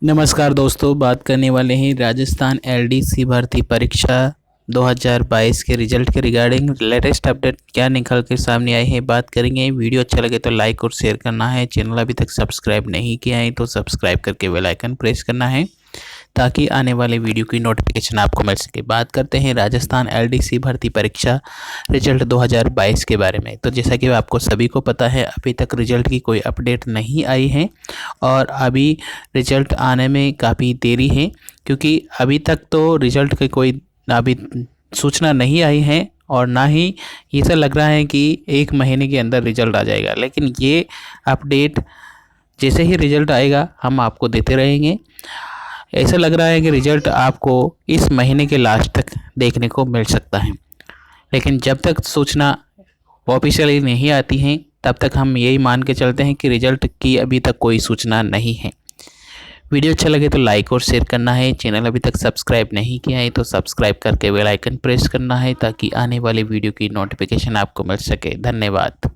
नमस्कार दोस्तों, बात करने वाले हैं राजस्थान एलडीसी भर्ती परीक्षा 2022 के रिजल्ट के रिगार्डिंग लेटेस्ट अपडेट क्या निकल के सामने आए हैं बात करेंगे। वीडियो अच्छा लगे तो लाइक और शेयर करना है। चैनल अभी तक सब्सक्राइब नहीं किया है तो सब्सक्राइब करके बेल आइकन प्रेस करना है ताकि आने वाले वीडियो की नोटिफिकेशन आपको मिल सके। बात करते हैं राजस्थान एलडीसी भर्ती परीक्षा रिजल्ट 2022 के बारे में। तो जैसा कि आपको सभी को पता है, अभी तक रिजल्ट की कोई अपडेट नहीं आई है और अभी रिजल्ट आने में काफ़ी देरी है, क्योंकि अभी तक तो रिजल्ट की कोई अभी सूचना नहीं आई है और ना ही ऐसा लग रहा है कि 1 महीने के अंदर रिजल्ट आ जाएगा। लेकिन ये अपडेट जैसे ही रिजल्ट आएगा हम आपको देते रहेंगे। ऐसा लग रहा है कि रिजल्ट आपको इस महीने के लास्ट तक देखने को मिल सकता है, लेकिन जब तक सूचना ऑफिशियली नहीं आती है तब तक हम यही मान के चलते हैं कि रिजल्ट की अभी तक कोई सूचना नहीं है। वीडियो अच्छा लगे तो लाइक और शेयर करना है। चैनल अभी तक सब्सक्राइब नहीं किया है तो सब्सक्राइब करके बेल आइकन प्रेस करना है ताकि आने वाली वीडियो की नोटिफिकेशन आपको मिल सके। धन्यवाद।